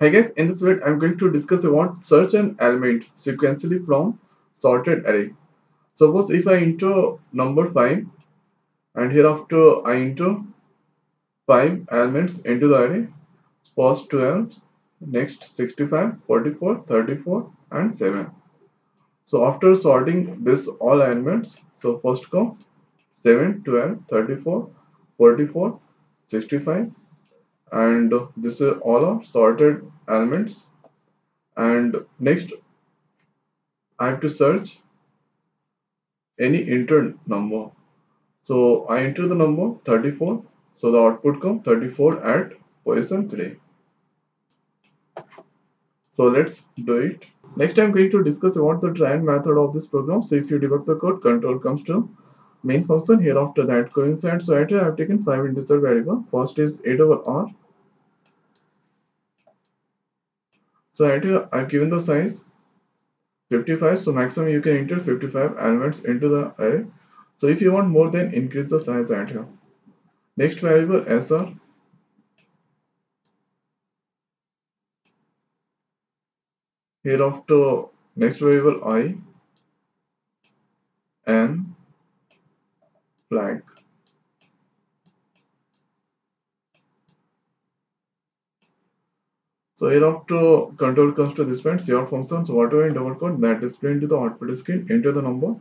I guess in this video I'm going to discuss about search an element sequentially from sorted array. Suppose if I enter number 5 and hereafter I enter 5 elements into the array, first 12, next 65, 44, 34 and 7. So after sorting this all elements, so first comes 7, 12, 34, 44, 65 and this is all are sorted elements, and next I have to search any entered number. So I enter the number 34. So the output comes 34 at position 3. So let's do it. Next I'm going to discuss about the try and method of this program. So if you debug the code, control comes to main function. Here after that coincide. So here I have taken 5 integer variable. First is a r. So here I've given the size 55. So maximum you can enter 55 elements into the array. So if you want more, then increase the size at here. Next variable sr. Hereafter next variable I and flag. So hereafter control comes to this point, your functions, whatever in double quote that display into the output screen, enter the number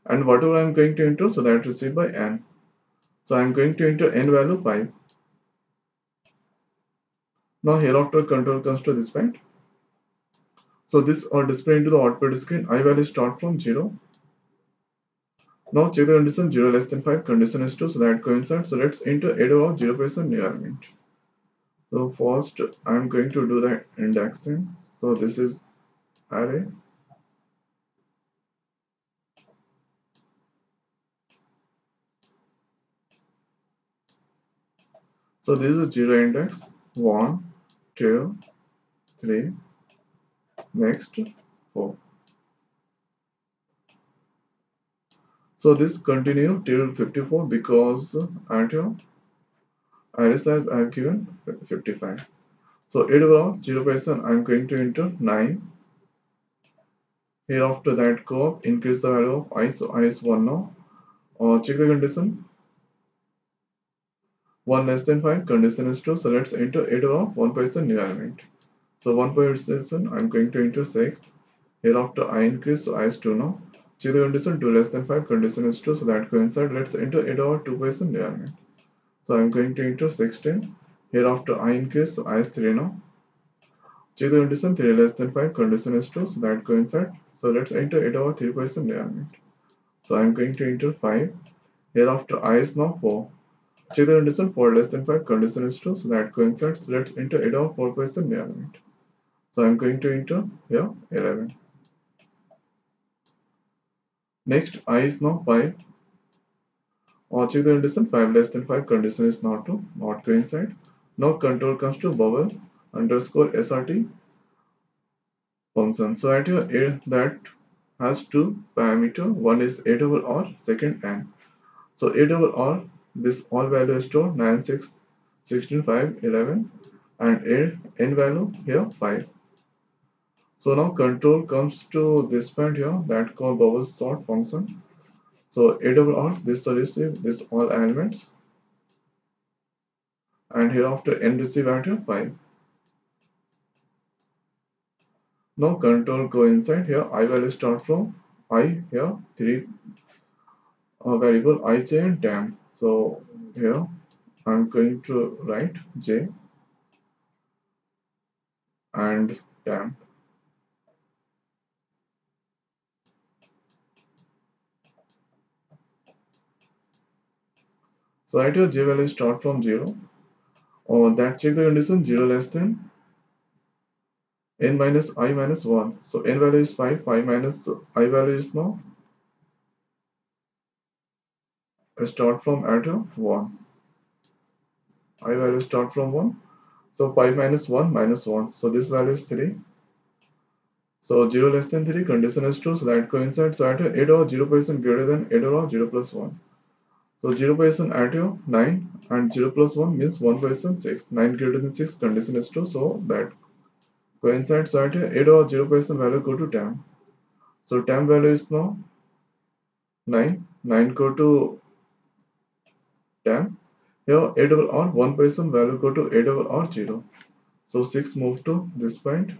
and whatever I'm going to enter, so that received by n. So I'm going to enter n value 5. Now hereafter control comes to this point. So this or display into the output screen, I value start from 0. Now check the condition 0 less than 5, condition is 2, so that coincides. So let's enter error of 0% new element. So first I'm going to do the indexing. So this is array. So this is a 0 index, 1, 2, 3, next 4. So this continue till 54 because at your array size I have given 55. So it will 0% I'm going to enter 9. Here after that go up, increase the value of I, so I is 1 now. Or check the condition 1 less than 5, condition is 2, so let's enter 8 of 1% new element. So 1% I'm going to enter 6. Hereafter I increase, so I is 2 now. Check the condition 2 less than 5, condition is 2, so that coincide. Let's enter 8 over 2% new element. So I'm going to enter 16. Hereafter I increase, so I is 3 now. Check the condition 3 less than 5, condition is 2, so that coincide. So let's enter 8 over 3% new element. So I'm going to enter 5. Hereafter I is now 4. Check the condition 4 less than 5, condition is 2, so that coincides. So let's enter 8 over 4% new element. So I'm going to enter here 11. Next I is now 5. Or check the condition 5 less than 5, condition is not true, not coincide. Now control comes to bubble underscore srt function. So at here that has two parameter. One is a double r, second n. So a double r, this all value is stored 9, 6, 16, 5, 11, and a n value here 5. So now control comes to this point here that called bubble sort function. So a double r, this will receive this all elements, and hereafter n receive at here 5. Now control go inside here. I value start from I here 3 variable ij and temp. So here I'm going to write j and temp. So right here j value start from 0. Or that check the condition 0 less than n minus I minus 1. So n value is 5, 5 minus I value is now start from at 1. I value start from 1. So 5 minus 1 minus 1. So this value is 3. So 0 less than 3, condition is true, so that coincides. So at 8 or 0% greater than 8 or 0 plus 1. So 0% at 9 and 0 plus 1 means 1% 6. 9 greater than 6, condition is true, so that coincides, so at here 8 or 0% value go to temp. So temp value is now 9. 9 go to temp. Here 8 or 1% value go to 8 or 0. So 6 move to this point,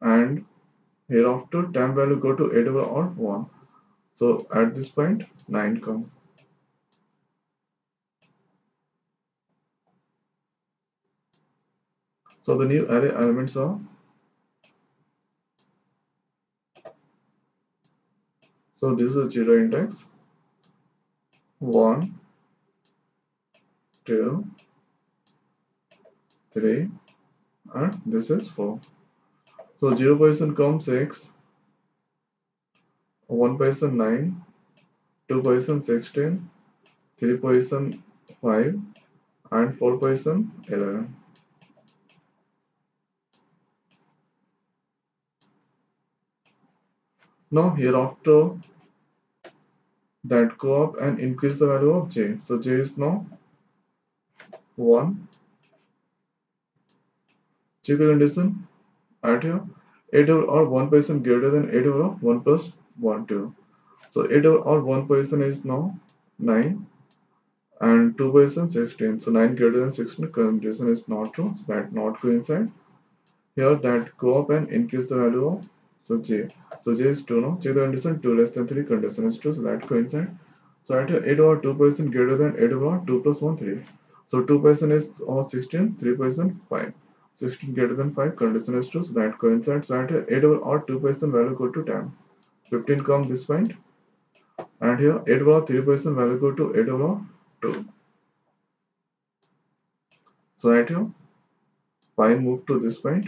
and hereafter temp value go to 8 or 1. So at this point 9 come. So the new array elements are, so this is a 0 index, 1, 2, 3, and this is 4. So 0% comes 6, 1% 9, 2% 16, 3% 5, and 4% 11. Now hereafter that go up and increase the value of j. So j is now 1. Check the condition at here. 8 or 1% greater than 8 over 1 plus 1 2. So 8 or 1% is now 9, and 2% 16. So 9 greater than 16 condition is not true. So that not coincide. Here that go up and increase the value of, so j. So j is 2 now. Check the condition 2 less than 3 condition is true. So that coincide. So at 8 over 2% greater than 8 over 2 plus 1 3. So 2% is 16, 3% 5. 16 greater than 5 condition is true. So that coincides. So at 8 over 2% value go to 10. 15 come this point, and here 8 over 3% value go to 8 over 2. So at here 5 move to this point,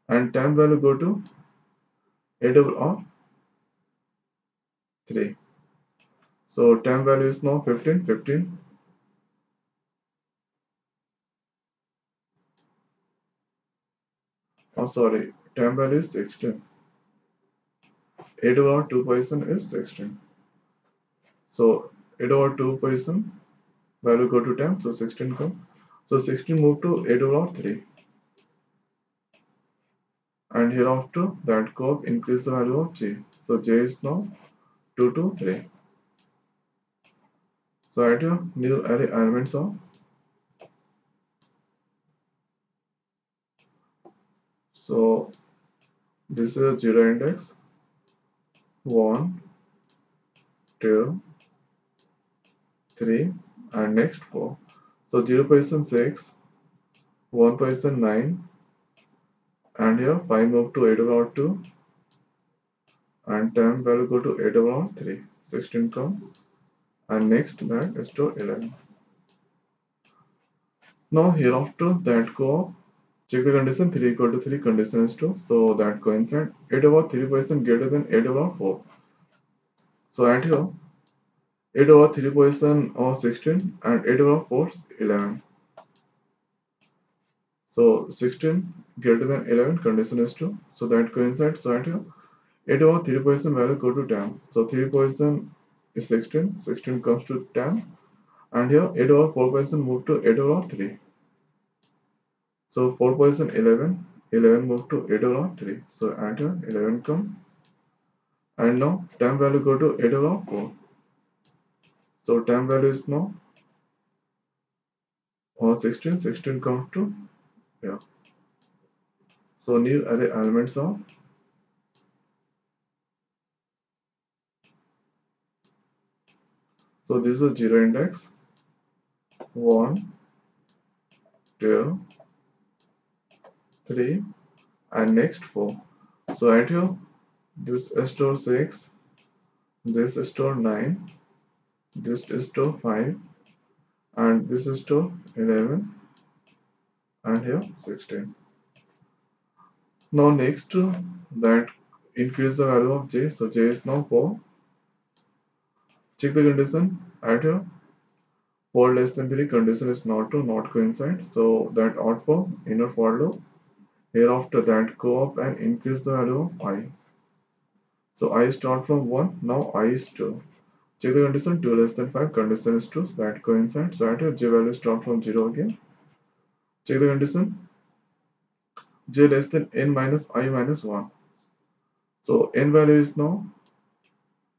and 10 value go to 8 over 3. So 10 value is now 15, 15. Oh, sorry, 10 value is 16. 8 over 2% is 16. So 8 over 2% value go to 10, so 16 come. So 16 move to 8 over 3. And hereafter that go up increase the value of j. So j is now 2 to 3. So at your new array elements are, so this is a 0 index, 1, 2, 3, and next 4. So 0% 6, 1% 9, and here 5 move to 8 over 2, and 10 value go to 8 over 3. 16 come, and next that is to 11. Now hereafter that go up, check the condition 3 equal to 3 condition is true, so that coincide 8 over 3% greater than 8 over 4. So at here 8 over 3% or 16, and 8 over 4 11. So 16 greater than 11 condition is true, so that coincides. So at here 8 over 3% value go to 10. So 3% is 16, 16 comes to 10, and here 8 over 4% move to 8 over 3. So 4% 11, 11 move to 8 over 3. So at here 11 come, and now 10 value go to 8 over 4. So 10 value is now or 16, 16 comes to, yeah. So new array elements are, so this is a 0 index, 1, 2, 3, and next 4. So at here this store 6, this store 9, this store 5, and this store 11, and here 16. Now next that increase the value of j, so j is now 4. Check the condition at here 4 less than 3 condition is not true, not coincide, so that out for inner for loop. Hereafter that go up and increase the value of I. So I start from 1, now I is 2. Check the condition 2 less than 5, condition is true, so that coincides. So at here j value start from 0 again. Check the condition j less than n minus I minus 1. So n value is now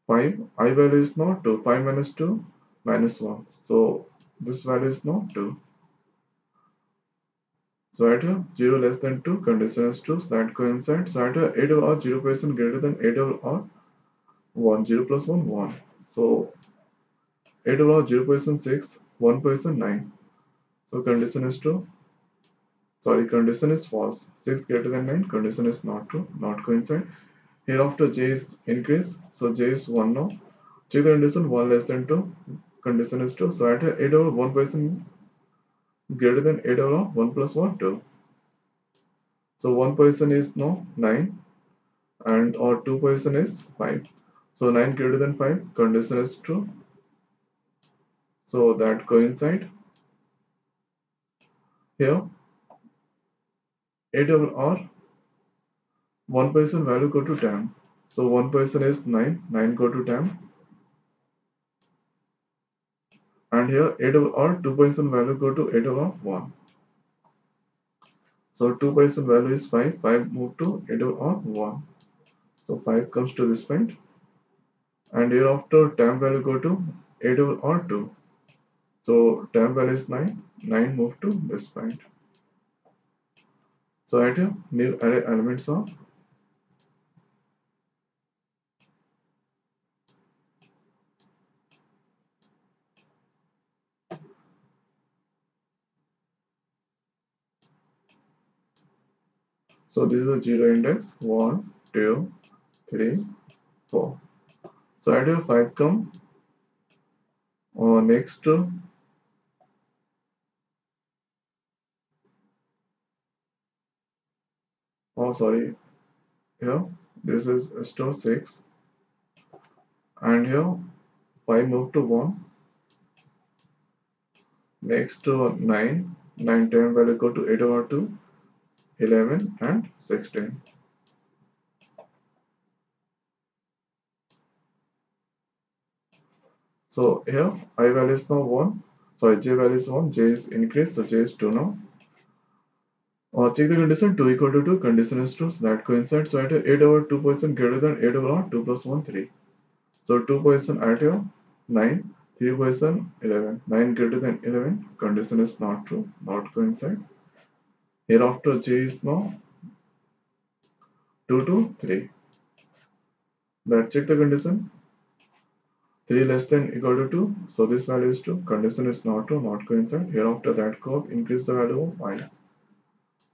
5, I value is now 2, 5 minus 2 minus 1. So this value is now 2. So at here 0 less than 2, condition is true, so that coincides. So at here a double r 0% greater than a double r 1, 0 plus 1 1. So a double r 0.6, 1.9. So condition is true. Sorry, condition is false. 6 greater than 9, condition is not true, not coincide. Hereafter j is increase, so j is 1 now. Check the condition 1 less than 2, condition is true. So at here a double 1% greater than a double r 1 plus 1 2. So 1% is now 9 and or 2% is 5. So 9 greater than 5, condition is true. So that coincide. Here a double r 1% value go to 10. So 1% is 9, 9 go to 10. And here a double r 2% value go to a double r 1. So 2% value is 5, 5 move to a double r 1. So 5 comes to this point. And hereafter temp value go to a double r 2. So temp value is 9, 9 move to this point. So at here new array elements are. So this is a 0 index 1, 2, 3, 4. So at here 5 come next. Oh sorry, here this is store 6 and here 5 move to 1. Next to 9, 9 10 value go to 8 over 2, 11 and 16. So here I value is now 1, sorry j value is 1, j is increased, so j is 2 now. Check the condition 2 equal to 2, condition is true, so that coincides. So at 8 over 2% greater than 8 over 2 plus 1 3. So 2% at here 9, 3% 11, 9 greater than 11, condition is not true, not coincide. Hereafter j is now 2 to 3. That check the condition 3 less than equal to 2, so this value is 2, condition is not true, not coincide. Hereafter that curve increase the value of I.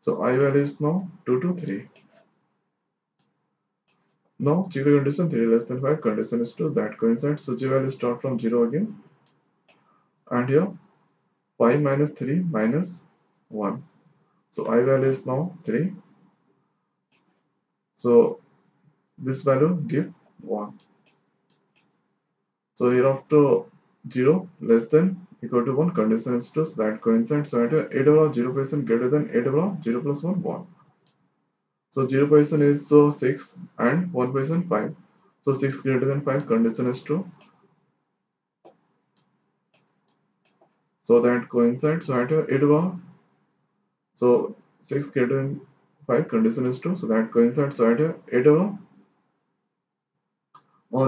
So I value is now 2 to 3. Now check the condition 3 less than 5, condition is true, that coincides. So j value start from 0 again. And here 5 minus 3 minus 1. So I value is now 3. So this value give 1. So hereafter 0 less than equal to 1, condition is true, so that coincides. So at 8 over 0% greater than 8 over 0 plus 1 1. So 0% is 6 and 1% 5. So 6 greater than 5, condition is true. So that coincides. So at 8 over, so 6 greater than 5, condition is true. So that coincides. So at 8 over,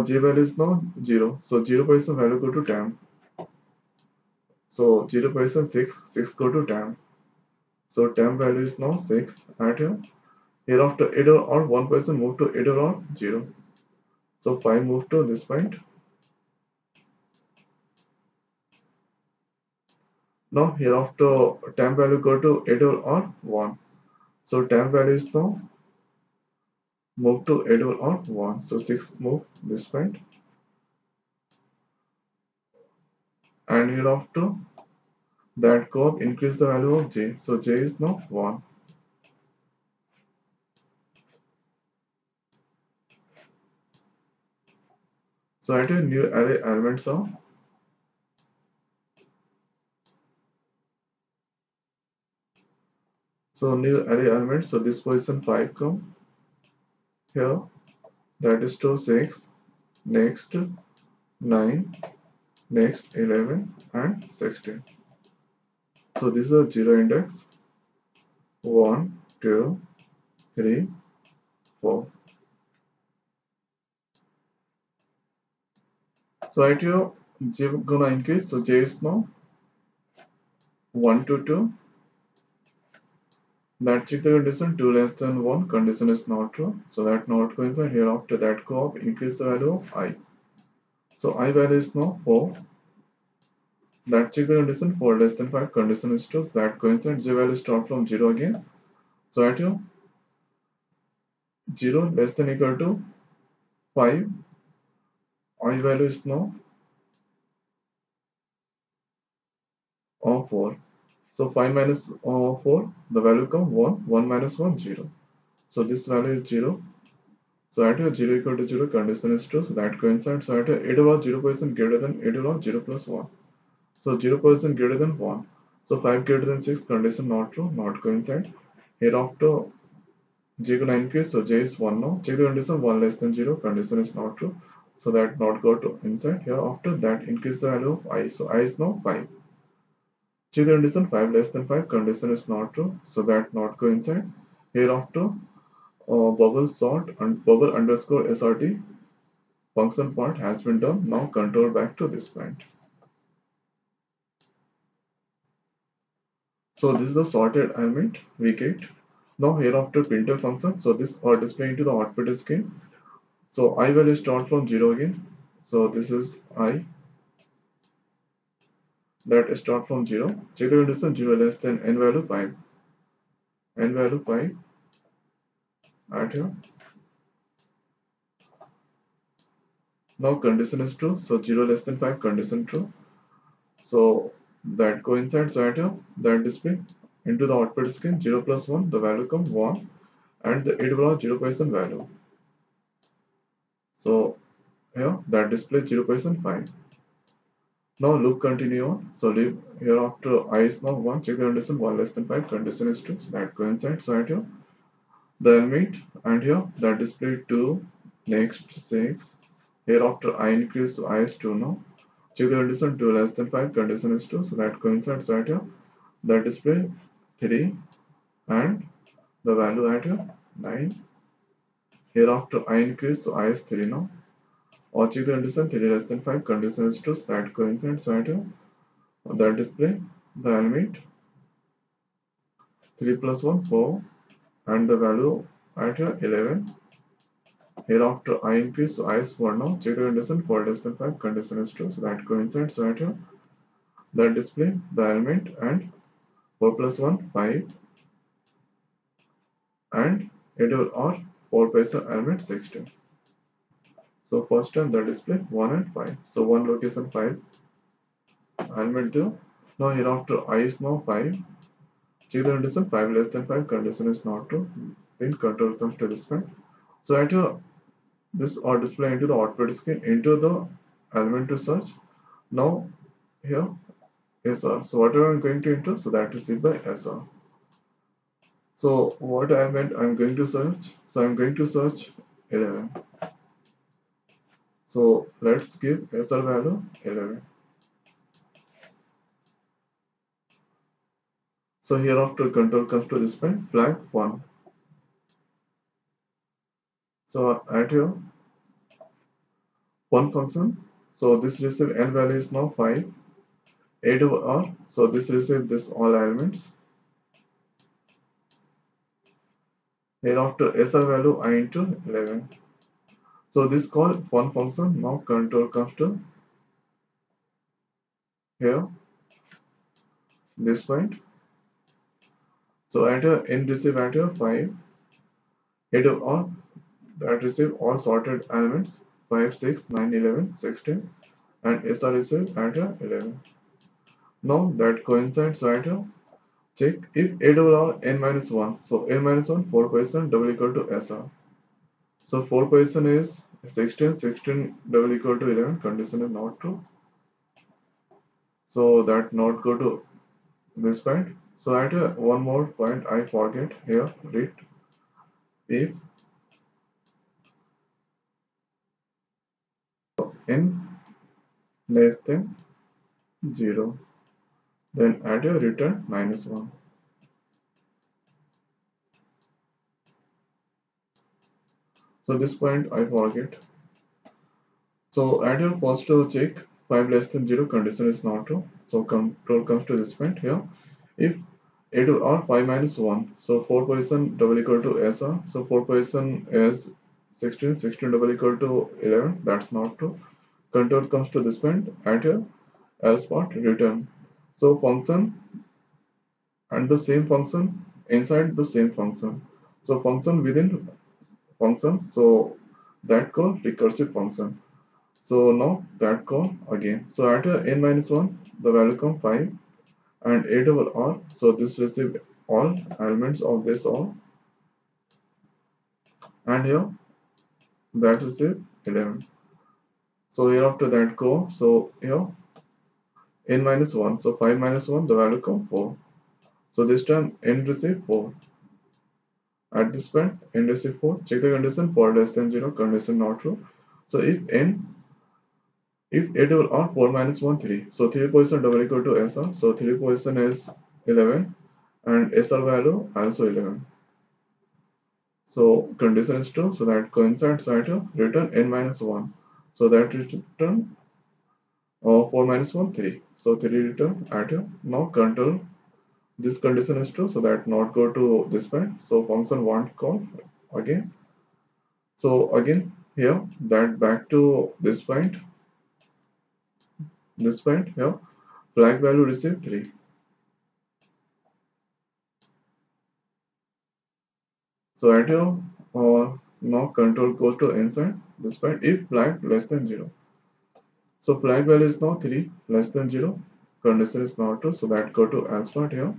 j value is now 0. So 0% value go to 10. So 0% 6, 6 go to 10. So 10 value is now 6 at here. Hereafter 8 over or 1% move to 8 over 0. So 5 move to this point. Now hereafter temp value go to 8 or 1. So temp value is now move to 8 or 1. So 6 move this point. And hereafter that curve increase the value of j. So j is now 1. So at a new array elements are. So new array elements. So this position 5 come here. That is to 6. Next 9, next 11 and 16. So this is a 0 index, 1, 2, 3, 4. So at your j gonna increase, so j is now 1 to 2. That check the condition 2 less than 1, condition is not true, so that not coincide. Here after that go up, increase the value of I. So I value is now 4. That check the condition 4 less than 5, condition is true, so that coincides. J value start from 0 again. So at your 0 less than equal to 5, I value is now 4. So 5 minus 4, the value come 1, 1 minus 1, 0. So this value is 0. So at your 0 equal to 0, condition is true, so that coincides. So at your 8 over 0% greater than 8 over 0 plus 1. So 0% greater than 1. So 5 greater than 6, condition not true, not coincide. Hereafter j gonna increase, so j is 1 now. Check the condition 1 less than 0, condition is not true. So that not go to inside. Hereafter that increase the value of I. So I is now 5. Check the condition 5 less than 5, condition is not true. So that not go inside. Hereafter bubble sort and bubble underscore srt function part has been done. Now control back to this point. So this is the sorted element we get. Now hereafter printf function. So this are displaying to the output screen. So I value start from 0 again. So this is I that start from 0. Check the condition 0 less than n value 5. N value 5 at here. Now condition is true. So 0 less than 5 condition true. So that coincides at here. That display into the output screen 0 plus 1 the value come 1 and the 8 will 0% value. So here that display 0.5. Now loop continue on. So leave here after I is now 1, check the condition 1 less than 5, condition is true, so that coincides. So at here the element and here that display 2, next 6. Here after I increase, so I is 2 now. Check the condition 2 less than 5, condition is true, so that coincides. So at here that display 3 and the value at here 9. Here after I increase, so I is 3 now. Or check the condition 3 less than 5, condition is true, so that coincides. So at here that display the element 3 plus 1 4 and the value at here 11. Hereafter I increase, so I is 4 now. Check the condition 4 less than 5, condition is true, so that coincides. So at here that display the element and 4 plus 1 5 and it will or 4 plus element 16. So first time the display 1 and 5. So one location 5 element there. Now hereafter I is now 5. Check the condition 5 less than 5, condition is not true. Then control comes to this point. So at your this or display into the output screen into the element to search. Now here SR. So whatever I'm going to enter, so that is it by SR. So what element I'm going to search? So I'm going to search 11. So let's give SR value 11. So here after control comes to this point, flag 1. So at here one function. So this receive n value is now 5. 8 over R. So this receive this all elements. Hereafter SR value I into 11. So this call one function. Now control comes to here this point. So at a in receive at a 5. 8 of all that receive all sorted elements 5, 6, 9, 11, 16 and SR receive at a 11. Now that coincides, so at a check if A double R n minus 1. So n minus 1 4 position double equal to SR. So 4 position is 16, 16 double equal to 11, condition is not true. So that not go to this point. So at a one more point I forget here, read if n less than 0. Then add your return -1. So this point I forget. So add your first check 5 less than 0 condition is not true. So control comes to this point here. If A to R 5 minus 1. So 4 position double equal to SR. So 4 position is 16. 16 double equal to 11. That's not true. Control comes to this point. Add here else part return. So function and the same function inside the same function. So function within function. So that call recursive function. So now that call again. So at n minus 1, the value come 5 and a double r. So this receive all elements of this all, and here that receive 11. So here after that go. So here n minus 1. So 5 minus 1, the value come 4. So this time n receive 4. At this point n receive 4. Check the condition 4 less than 0. Condition not true. So if a double r 4 minus 1 3. So 3 position double equal to SR. So 3 position is 11 and SR value also 11. So condition is true. So that coincides at a return n minus 1. So that return 4 minus 1 3. So 3 return at a now control. This condition is true. So that not go to this point. So function won't call again. So again here that back to this point here flag value receive 3. So at your now control goes to inside this point if flag less than 0. So flag value is now 3 less than 0. Condition is not true. So that go to else part here.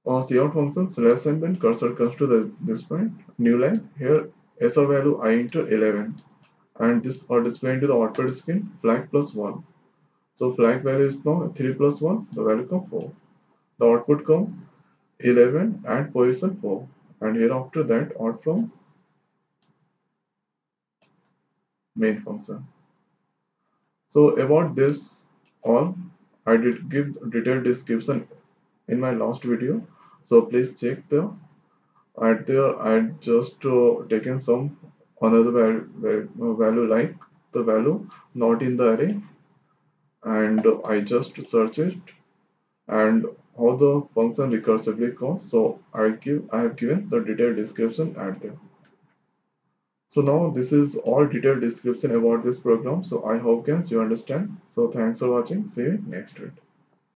Cout functions less than then cursor comes to this point. New line here SR value I into 11 and this are displayed to the output screen flag plus 1. So flag value is now 3 plus 1 the value come 4. The output come 11 and position 4 and here after that out from main function. So about this all, I did give detailed description in my last video. So please check the at there I just taken some another value like the value not in the array and I just search it and how the function recursively calls. So I have given the detailed description at there. So now this is all detailed description about this program. So I hope guys you understand. So thanks for watching. See you next week.